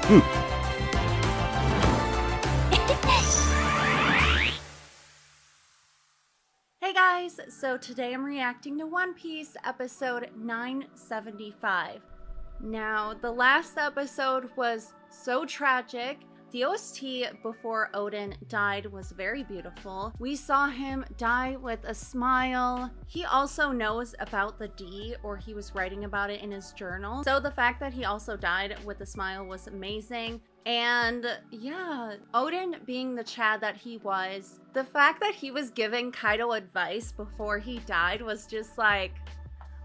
Hey guys, so today I'm reacting to One Piece episode 975. Now, the last episode was so tragic. The OST before Oden died was very beautiful. We saw him die with a smile. He also knows about the D, or he was writing about it in his journal. So the fact that he also died with a smile was amazing. And yeah, Oden being the Chad that he was, the fact that he was giving Kaido advice before he died was just like,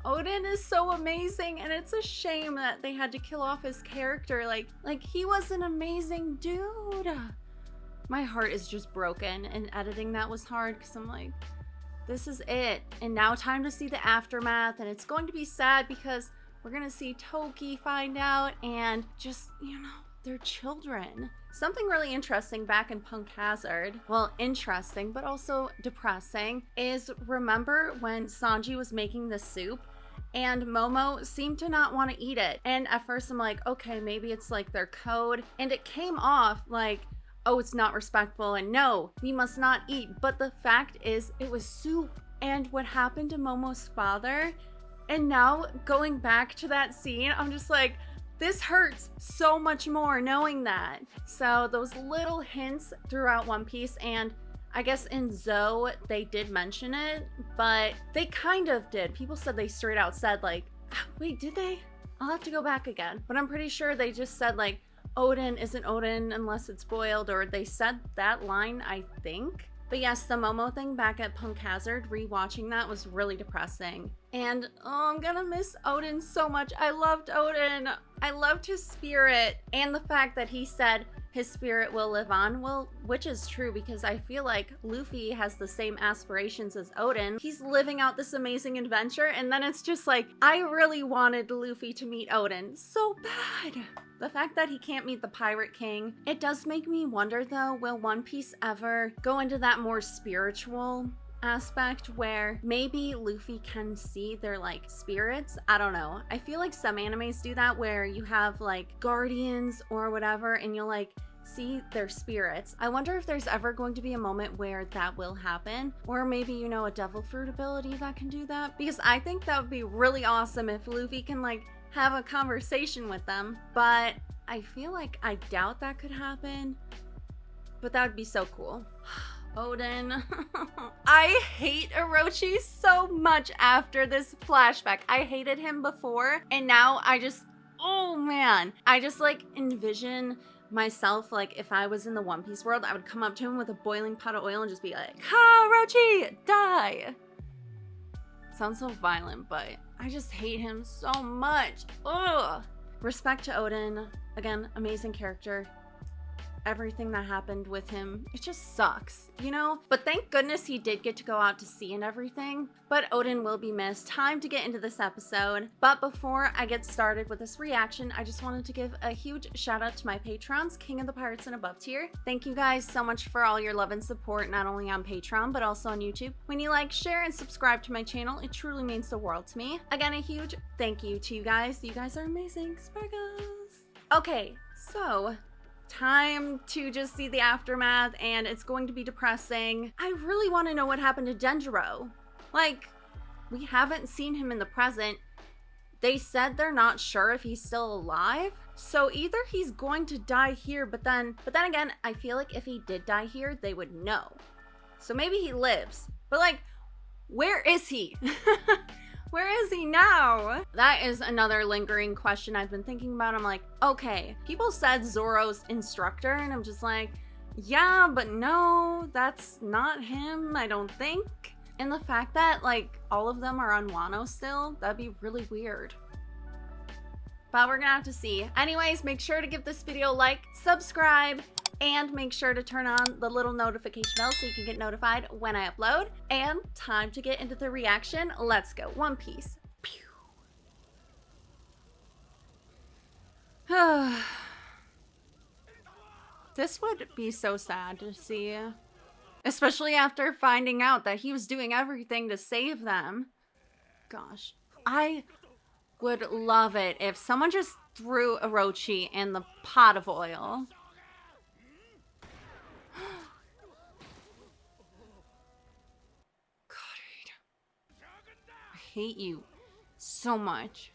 Oden is so amazing, and it's a shame that they had to kill off his character. Like he was an amazing dude. My heart is just broken, and editing that was hard because I'm like, this is it. And now time to see the aftermath, and it's going to be sad because we're gonna see Toki find out and just, you know, their children. Something really interesting back in Punk Hazard, well, interesting, but also depressing, is remember when Sanji was making the soup and Momo seemed to not want to eat it. And at first I'm like, okay, maybe it's like their code. And it came off like, oh, it's not respectful and no, we must not eat. But the fact is, it was soup. And what happened to Momo's father? And now going back to that scene, I'm just like, this hurts so much more knowing that. So those little hints throughout One Piece, and I guess in Zoe they did mention it, but they kind of did. People said they straight out said like, wait, did they? I'll have to go back again. But I'm pretty sure they just said like, Oden isn't Oden unless it's boiled, or they said that line, I think. But yes, the Momo thing back at Punk Hazard, rewatching that was really depressing. And oh, I'm gonna miss Oden so much. I loved Oden. I loved his spirit. And the fact that he said his spirit will live on, well, which is true because I feel like Luffy has the same aspirations as Oden. He's living out this amazing adventure, and then it's just like, I really wanted Luffy to meet Oden so bad. The fact that he can't meet the Pirate King, it does make me wonder though, will One Piece ever go into that more spiritual aspect where maybe Luffy can see their like spirits? I don't know. I feel like some animes do that where you have like guardians or whatever and you'll like see their spirits. I wonder if there's ever going to be a moment where that will happen, or maybe, you know, a devil fruit ability that can do that, because I think that would be really awesome if Luffy can like have a conversation with them. But I feel like I doubt that could happen, but that would be so cool. Oden. I hate Orochi so much after this flashback. I hated him before, and now I just, oh man. I just like envision myself, like if I was in the One Piece world, I would come up to him with a boiling pot of oil and just be like, ha, Orochi, die. Sounds so violent, but I just hate him so much. Ugh. Respect to Oden. Again, amazing character. Everything that happened with him, it just sucks, you know? But thank goodness he did get to go out to sea and everything. But Oden will be missed. Time to get into this episode. But before I get started with this reaction, I just wanted to give a huge shout out to my patrons, King of the Pirates and above tier. Thank you guys so much for all your love and support, not only on Patreon, but also on YouTube. When you like, share, and subscribe to my channel, it truly means the world to me. Again, a huge thank you to you guys. You guys are amazing. Sparkles. Okay, so time to just see the aftermath, and it's going to be depressing. I really want to know what happened to Denjiro. Like, we haven't seen him in the present. They said they're not sure if he's still alive. So either he's going to die here, but then again, I feel like if he did die here, they would know. So maybe he lives. But like, where is he? Where is he now? That is another lingering question I've been thinking about. I'm like, okay, people said Zoro's instructor, and I'm just like, yeah, but no, that's not him, I don't think. And the fact that like all of them are on Wano still, that'd be really weird. But we're gonna have to see. Anyways, make sure to give this video a like, subscribe, and make sure to turn on the little notification bell so you can get notified when I upload. And time to get into the reaction. Let's go. One Piece. Pew. This would be so sad to see, especially after finding out that he was doing everything to save them. Gosh, I Would love it if someone just threw Orochi in the pot of oil. God, I hate you so much.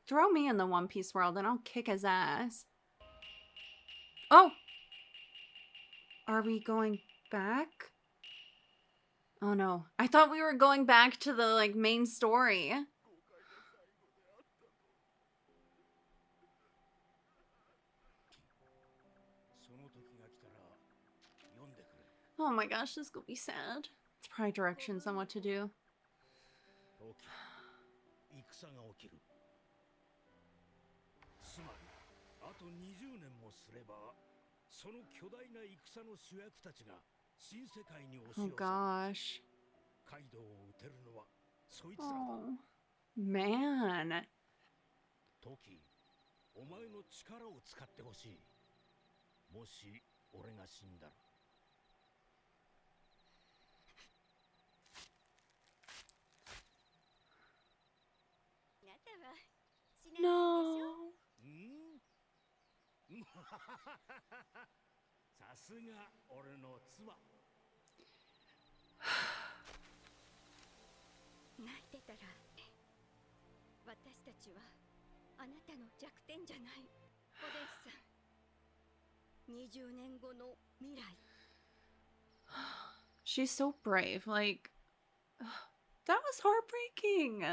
Throw me in the One Piece world and I'll kick his ass. Oh! Are we going back? Oh no. I thought we were going back to the, like, main story. Oh my gosh, this could be sad. It's probably directions on what to do. Oh gosh. Oh, man. Toki, お前の力を使ってほしい。もし俺が死んだら。No. さすが俺の妻。泣いてたら私たちはあなたの弱点じゃない。おでんさん、20年後の未来。She's so brave. Like, that was heartbreaking.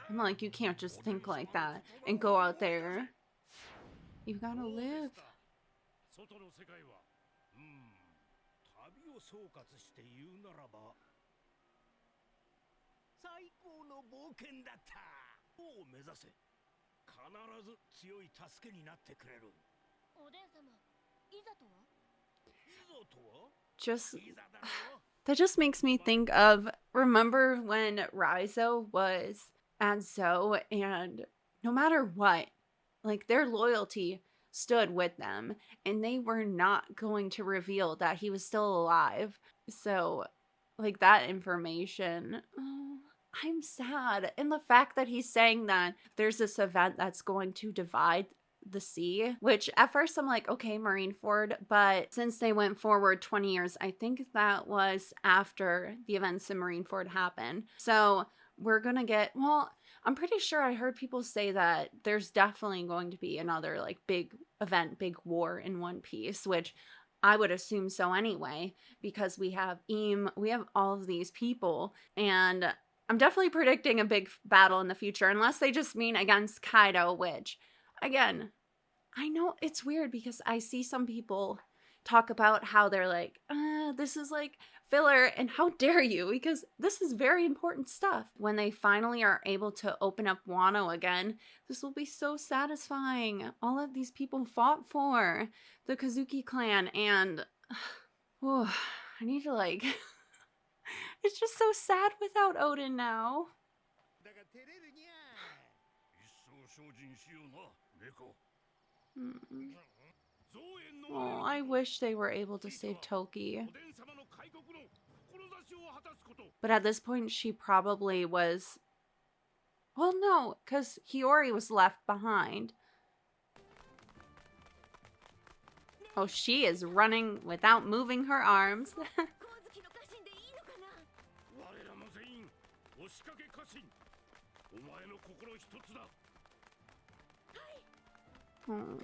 I'm like, you can't just think like that and go out there. You've got to live. 外の世界は、旅を総括して言うならば、最高の冒険だった。を目指せ。必ず強い助けになってくれる。おでん様、いざとは？いざとは？ Just that just makes me think of, remember when Raizo was at Zoe and no matter what, like, their loyalty stood with them and they were not going to reveal that he was still alive. So, like, that information, oh, I'm sad. And the fact that he's saying that there's this event that's going to divide the sea, which at first I'm like, okay, Marineford, but since they went forward 20 years, I think that was after the events in Marineford happened. So we're gonna get, well, I'm pretty sure I heard people say that there's definitely going to be another, like, big event, big war in One Piece, which I would assume so anyway, because we have we have all of these people, and I'm definitely predicting a big battle in the future, unless they just mean against Kaido, which, again, I know it's weird because I see some people talk about how they're like, this is like filler, and how dare you, because this is very important stuff. When they finally are able to open up Wano again, this will be so satisfying. All of these people fought for the Kazuki clan, and oh, I need to, like, it's just so sad without Oden now. Oh, I wish they were able to save Toki. But at this point, she probably was... Well, no, because Hiyori was left behind. Oh, she is running without moving her arms. Oh.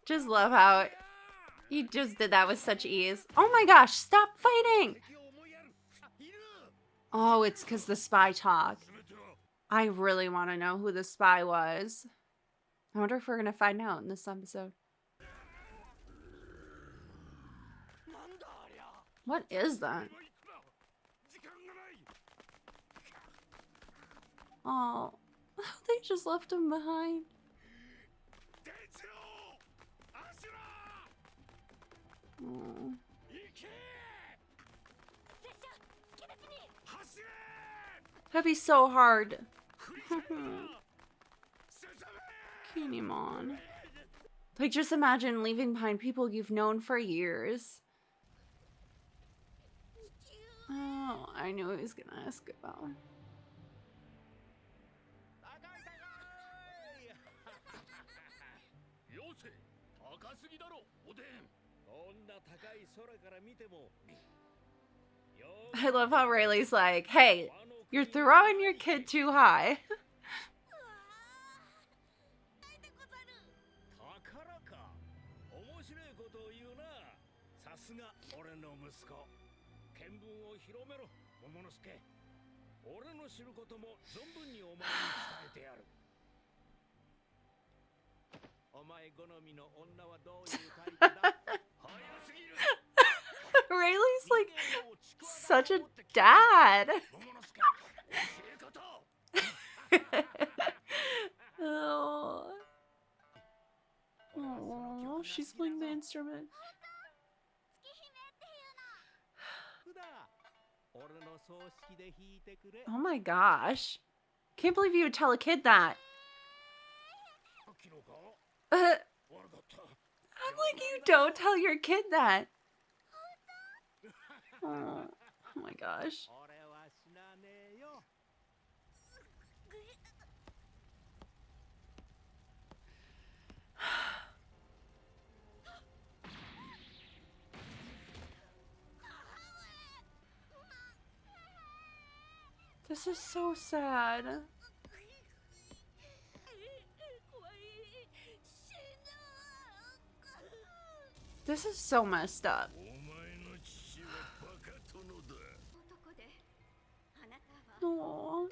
Just love how he just did that with such ease. Oh my gosh, stop fighting! Oh, it's because the spy talk. I really want to know who the spy was. I wonder if we're going to find out in this episode. What is that? Oh, they just left him behind. Oh. That'd be so hard. Kinemon. Like, just imagine leaving behind people you've known for years. Oh, I knew he was gonna ask about. 高すぎだろ、おでん。こんな高い空から見ても。 I love how Rayleigh's like, hey, you're throwing your kid too high. 宝か。面白いことを言うな。さすが俺の息子。見聞を広めろ、桃之助。俺の知ることも存分にお前に伝えてやる。 Rayleigh's like such a dad. Oh. Oh, she's playing the instrument. Oh my gosh. Can't believe you would tell a kid that. I'm like, you don't tell your kid that. Oh my gosh. This is so sad. This is so messed up. Aww.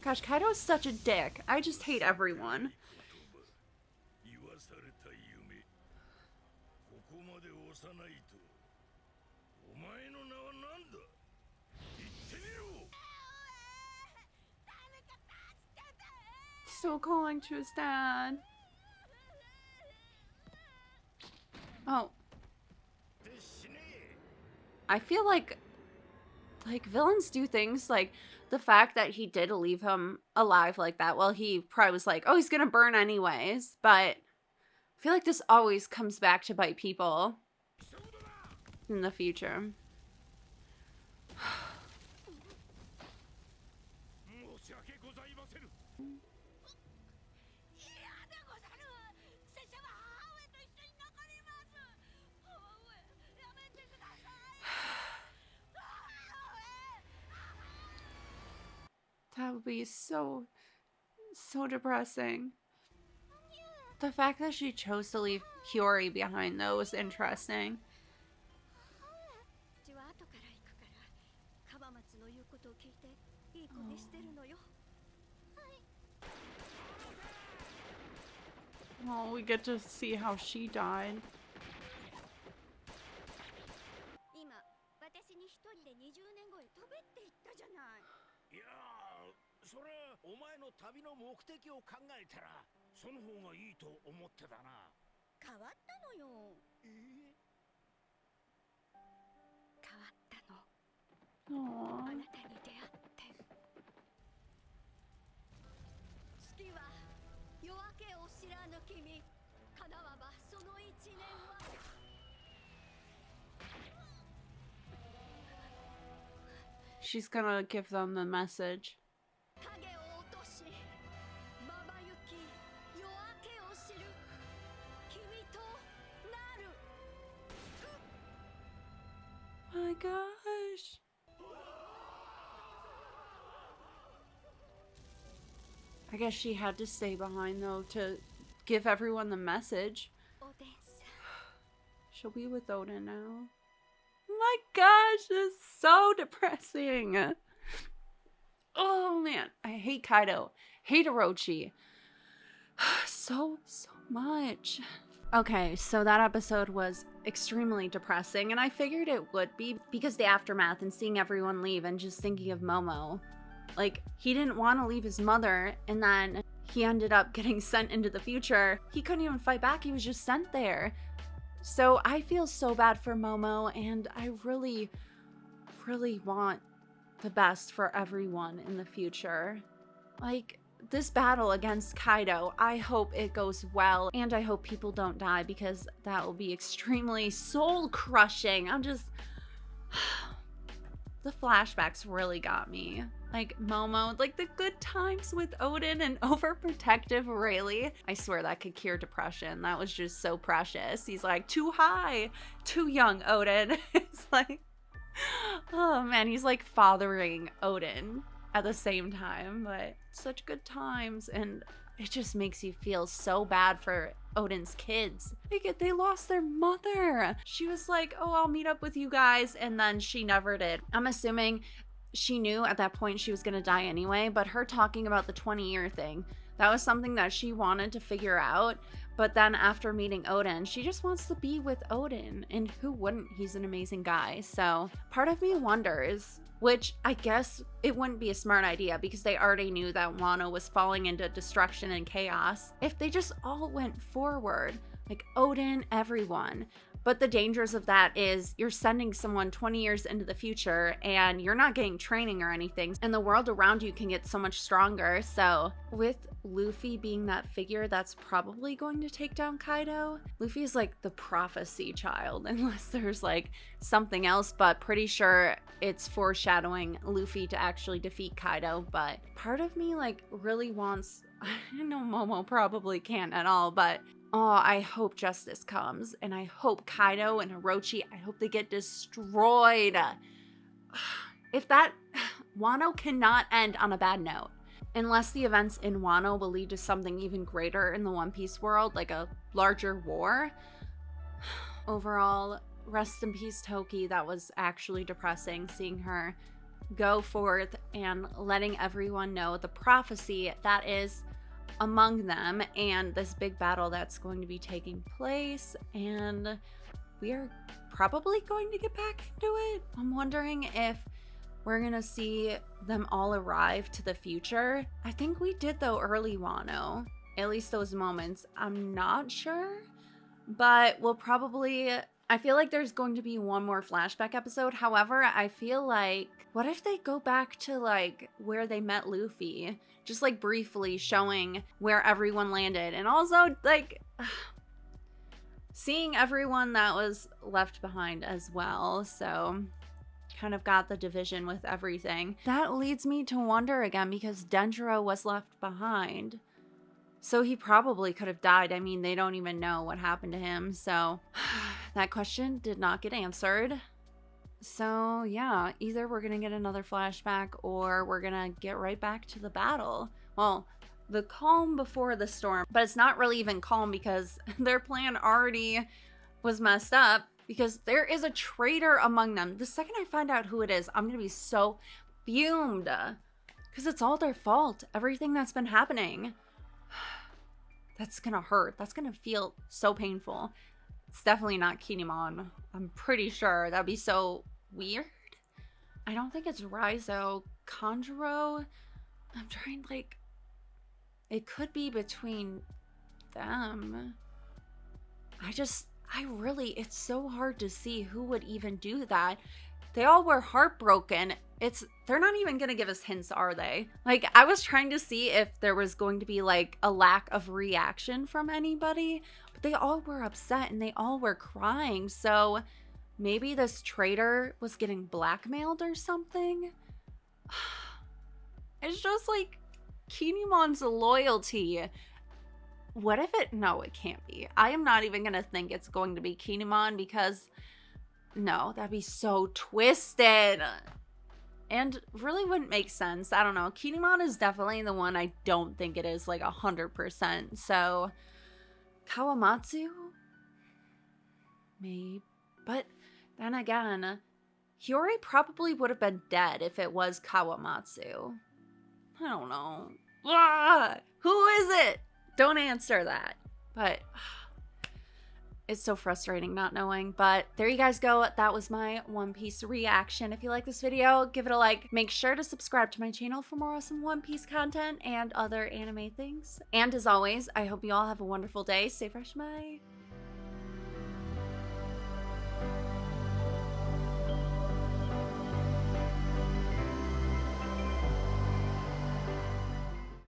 Gosh, Kaido's such a dick. I just hate everyone. Still calling to his dad. Oh. I feel like villains do things like the fact that he did leave him alive like that. Well, he probably was like, oh, he's gonna burn anyways. But I feel like this always comes back to bite people in the future. That would be so depressing. The fact that she chose to leave Hiyori behind, though, was interesting. Oh, we get to see how she died. Aww. She's gonna give them the message. My gosh. I guess she had to stay behind though to give everyone the message. She'll be with Oden now. My gosh, this is so depressing. Oh man, I hate Kaido. Hate Orochi. So much. Okay, so that episode was extremely depressing, and I figured it would be because the aftermath and seeing everyone leave and just thinking of Momo. Like, he didn't want to leave his mother, and then he ended up getting sent into the future. He couldn't even fight back, he was just sent there. So I feel so bad for Momo, and I really want the best for everyone in the future. Like, this battle against Kaido, I hope it goes well, and I hope people don't die, because that will be extremely soul-crushing. I'm just... The flashbacks really got me. Like, Momo, like the good times with Oden and overprotective Rayleigh. I swear that could cure depression. That was just so precious. He's like, too high, too young, Oden. It's like, oh man, he's like fathering Oden at the same time, but such good times. And it just makes you feel so bad for Oden's kids. Like, they lost their mother. She was like, oh, I'll meet up with you guys, and then she never did. I'm assuming she knew at that point she was gonna die anyway, but her talking about the 20-year thing, that was something that she wanted to figure out. But then after meeting Oden, she just wants to be with Oden, and who wouldn't? He's an amazing guy. So part of me wonders, which I guess it wouldn't be a smart idea because they already knew that Wano was falling into destruction and chaos, if they just all went forward, like Oden, everyone. But the dangers of that is you're sending someone 20 years into the future and you're not getting training or anything, and the world around you can get so much stronger. So with Luffy being that figure that's probably going to take down Kaido, Luffy is like the prophecy child, unless there's like something else, but pretty sure it's foreshadowing Luffy to actually defeat Kaido. But part of me like really wants, I know Momo probably can't at all, but oh, I hope justice comes, and I hope Kaido and Orochi, I hope they get destroyed. If that, Wano cannot end on a bad note. Unless the events in Wano will lead to something even greater in the One Piece world, like a larger war. Overall, rest in peace, Toki. That was actually depressing, seeing her go forth and letting everyone know the prophecy that is among them and this big battle that's going to be taking place, and we are probably going to get back into it. I'm wondering if we're gonna see them all arrive to the future. I think we did though early Wano, at least those moments. I'm not sure, but we'll probably, I feel like there's going to be one more flashback episode. However, I feel like, what if they go back to like where they met Luffy? Just like briefly showing where everyone landed. And also like seeing everyone that was left behind as well. So kind of got the division with everything. That leads me to wonder again, because Denjiro was left behind. So he probably could have died. I mean, they don't even know what happened to him. So that question did not get answered. So yeah, either we're gonna get another flashback or we're gonna get right back to the battle. Well, the calm before the storm, but it's not really even calm because their plan already was messed up, because there is a traitor among them. The second I find out who it is, I'm gonna be so fumed, because it's all their fault. Everything that's been happening. That's gonna hurt. That's gonna feel so painful. It's definitely not Kinemon. I'm pretty sure. That'd be so weird. I don't think it's Raizo. Kanjuro? I'm trying, like, it could be between them. I really, it's so hard to see who would even do that. They all were heartbroken. They're not even gonna give us hints, are they? Like, I was trying to see if there was going to be like a lack of reaction from anybody, but they all were upset and they all were crying. So maybe this traitor was getting blackmailed or something. It's just like Kinemon's loyalty. What if no, it can't be. I am not even gonna think it's going to be Kinemon, because no, that'd be so twisted and really wouldn't make sense. I don't know. Kinemon is definitely the one I don't think it is like 100%. So Kawamatsu? Maybe. But then again, Hiyori probably would have been dead if it was Kawamatsu. I don't know. Ah, who is it? Don't answer that. But it's so frustrating not knowing. But there you guys go. That was my One Piece reaction. If you like this video, give it a like. Make sure to subscribe to my channel for more awesome One Piece content and other anime things. And as always, I hope you all have a wonderful day. Stay fresh, bye.